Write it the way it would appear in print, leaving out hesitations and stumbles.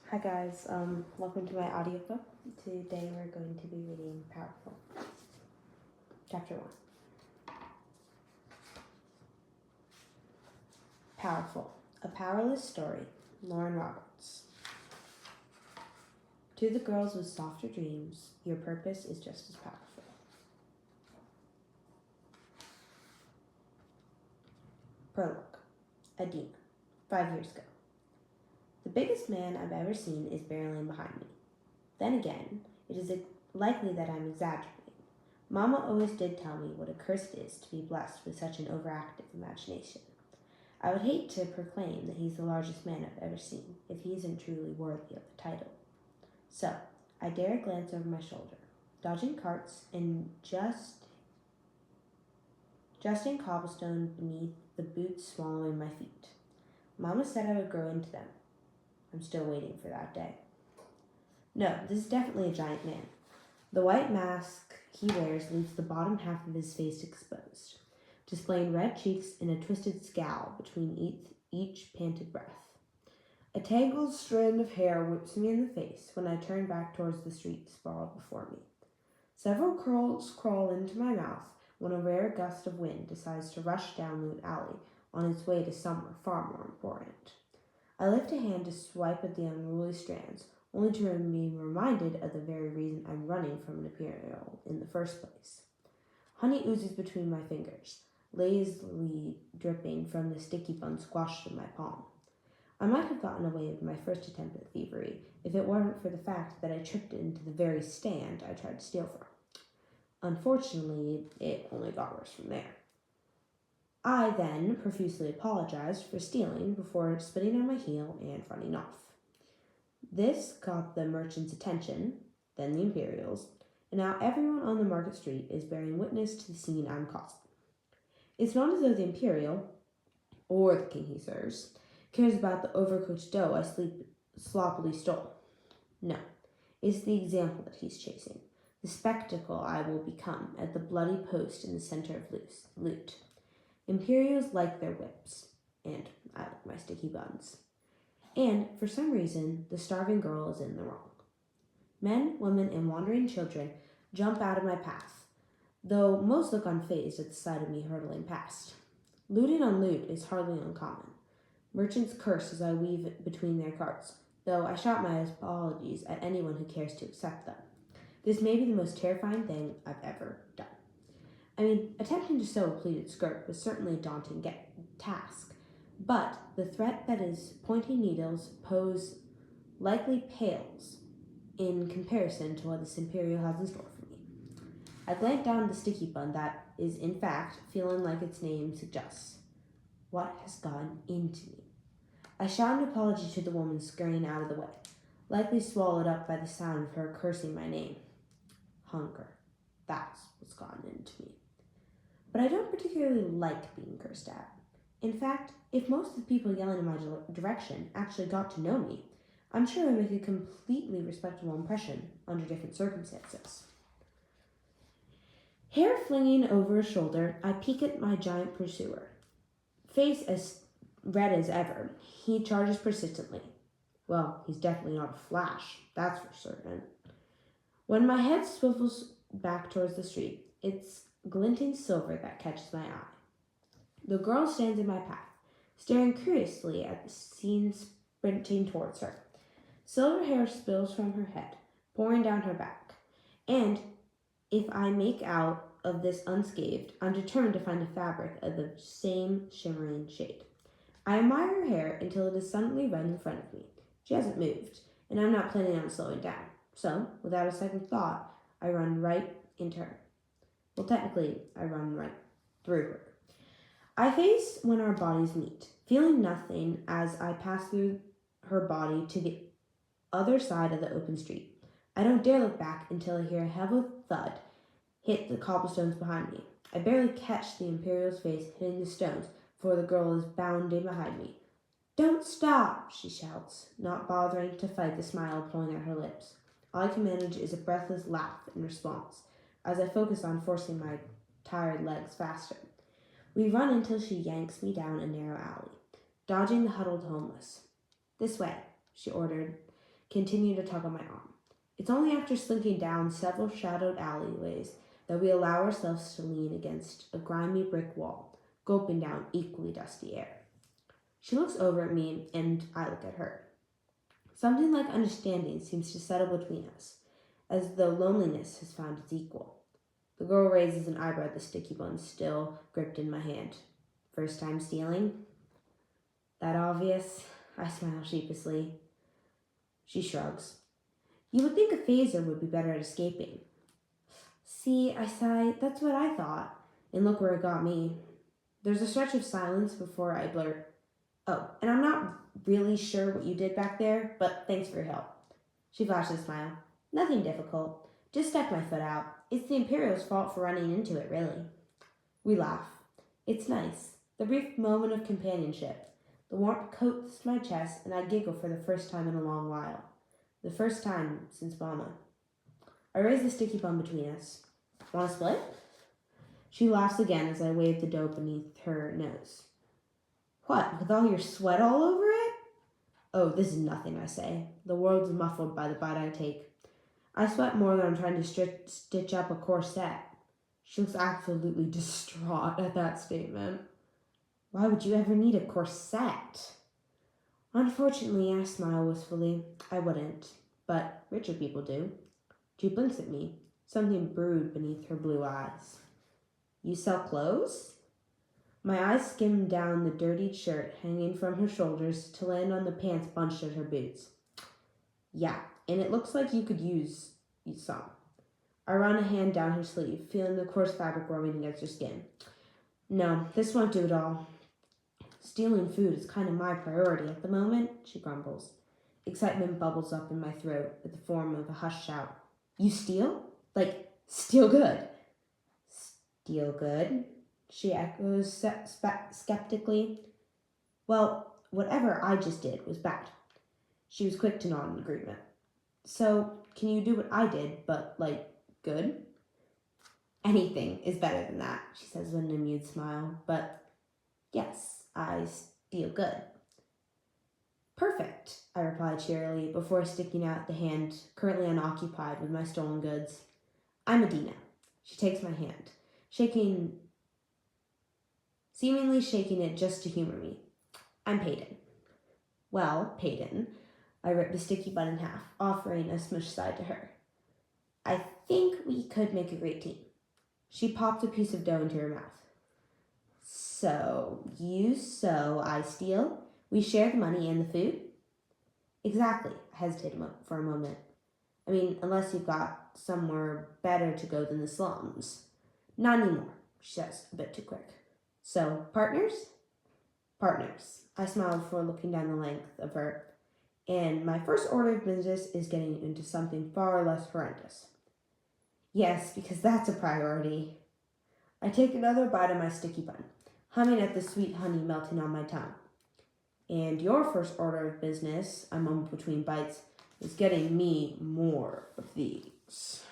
Hi guys, welcome to my audiobook. Today we're going to be reading Powerful, Chapter 1. Powerful, a Powerless Story, Lauren Roberts. To the girls with softer dreams, your purpose is just as powerful. Prologue, Adina, 5 years ago. The biggest man I've ever seen is barreling behind me. Then again, it is likely that I'm exaggerating. Mama always did tell me what a curse it is to be blessed with such an overactive imagination. I would hate to proclaim that he's the largest man I've ever seen if he isn't truly worthy of the title. So, I dare glance over my shoulder, dodging carts and just in cobblestone beneath the boots swallowing my feet. Mama said I would grow into them. I'm still waiting for that day. No, this is definitely a giant man. The white mask he wears leaves the bottom half of his face exposed, displaying red cheeks and a twisted scowl between each panted breath. A tangled strand of hair whips me in the face when I turn back towards the street sprawled before me. Several curls crawl into my mouth when a rare gust of wind decides to rush down Loot Alley on its way to somewhere far more important. I lift a hand to swipe at the unruly strands, only to be reminded of the very reason I'm running from an Imperial in the first place. Honey oozes between my fingers, lazily dripping from the sticky bun squashed in my palm. I might have gotten away with my first attempt at thievery if it weren't for the fact that I tripped into the very stand I tried to steal from. Unfortunately, it only got worse from there. I then profusely apologized for stealing before spinning on my heel and running off. This got the merchant's attention, then the Imperials, and now everyone on the market street is bearing witness to the scene I'm causing. It's not as though the Imperial, or the king he serves, cares about the overcooked dough I sloppily stole. No, it's the example that he's chasing, the spectacle I will become at the bloody post in the center of loot. Imperials like their whips, and I like my sticky buns. And, for some reason, the starving girl is in the wrong. Men, women, and wandering children jump out of my path, though most look unfazed at the sight of me hurtling past. Looting on loot is hardly uncommon. Merchants curse as I weave between their carts, though I shout my apologies at anyone who cares to accept them. This may be the most terrifying thing I've ever done. Attempting to sew a pleated skirt was certainly a daunting task, but the threat that his pointy needles pose likely pales in comparison to what this Imperial has in store for me. I glance down the sticky bun that is, in fact, feeling like its name suggests. What has gotten into me? I shout an apology to the woman scurrying out of the way, likely swallowed up by the sound of her cursing my name. Hunger. That's what's gotten into me. But I don't particularly like being cursed at. In fact, if most of the people yelling in my direction actually got to know me, I'm sure I'd make a completely respectable impression under different circumstances. Hair flinging over his shoulder, I peek at my giant pursuer. Face as red as ever, he charges persistently. Well, he's definitely not a flash, that's for certain. When my head swivels back towards the street, it's glinting silver that catches my eye. The girl stands in my path, staring curiously at the scene sprinting towards her. Silver hair spills from her head, pouring down her back. And if I make out of this unscathed, I'm determined to find a fabric of the same shimmering shade. I admire her hair until it is suddenly red in front of me. She hasn't moved, and I'm not planning on slowing down. So, without a second thought, I run right into her. Well, technically, I run right through her. I face when our bodies meet, feeling nothing as I pass through her body to the other side of the open street. I don't dare look back until I hear a heavy thud hit the cobblestones behind me. I barely catch the Imperial's face hitting the stones before the girl is bounding behind me. Don't stop, she shouts, not bothering to fight the smile pulling at her lips. All I can manage is a breathless laugh in response, as I focus on forcing my tired legs faster. We run until she yanks me down a narrow alley, dodging the huddled homeless. This way, she ordered, continue to tug on my arm. It's only after slinking down several shadowed alleyways that we allow ourselves to lean against a grimy brick wall, gulping down equally dusty air. She looks over at me, and I look at her. Something like understanding seems to settle between us, as though loneliness has found its equal. The girl raises an eyebrow at the sticky bun still gripped in my hand. First time stealing? That obvious? I smile sheepishly. She shrugs. You would think a phaser would be better at escaping. See, I sigh, that's what I thought. And look where it got me. There's a stretch of silence before I blurt, oh, and I'm not really sure what you did back there, but thanks for your help. She flashes a smile. Nothing difficult. Just stuck my foot out. It's the Imperial's fault for running into it, really. We laugh. It's nice. The brief moment of companionship. The warmth coats my chest, and I giggle for the first time in a long while. The first time since Mama. I raise the sticky bun between us. Want to split? She laughs again as I wave the dough beneath her nose. What, with all your sweat all over it? Oh, this is nothing, I say. The world's muffled by the bite I take. I sweat more than I'm trying to stitch up a corset. She looks absolutely distraught at that statement. Why would you ever need a corset? Unfortunately, I smile wistfully. I wouldn't, but richer people do. She blinks at me, something brewed beneath her blue eyes. You sell clothes? My eyes skim down the dirtied shirt hanging from her shoulders to land on the pants bunched at her boots. Yeah, and it looks like you could use some. I run a hand down her sleeve, feeling the coarse fabric rubbing against her skin. No, this won't do at all. Stealing food is kind of my priority at the moment, she grumbles. Excitement bubbles up in my throat with the form of a hushed shout. You steal? Like, steal good? Steal good? She echoes skeptically. Well, whatever I just did was bad. She was quick to nod in agreement. So, can you do what I did, but, like, good? Anything is better than that, she says with an amused smile. But, yes, I steal good. Perfect, I reply cheerily before sticking out the hand currently unoccupied with my stolen goods. I'm Adina. She takes my hand, seemingly shaking it just to humor me. I'm Peyton. Well, Peyton, I rip the sticky bun in half, offering a smushed side to her. I think we could make a great team. She popped a piece of dough into her mouth. So, you sew, I steal. We share the money and the food? Exactly, I hesitated for a moment. I mean, unless you've got somewhere better to go than the slums. Not anymore, she says, a bit too quick. So, partners? Partners. I smiled before looking down the length of her. And my first order of business is getting into something far less horrendous. Yes, because that's a priority. I take another bite of my sticky bun, humming at the sweet honey melting on my tongue. And your first order of business, I mumble between bites, is getting me more of these.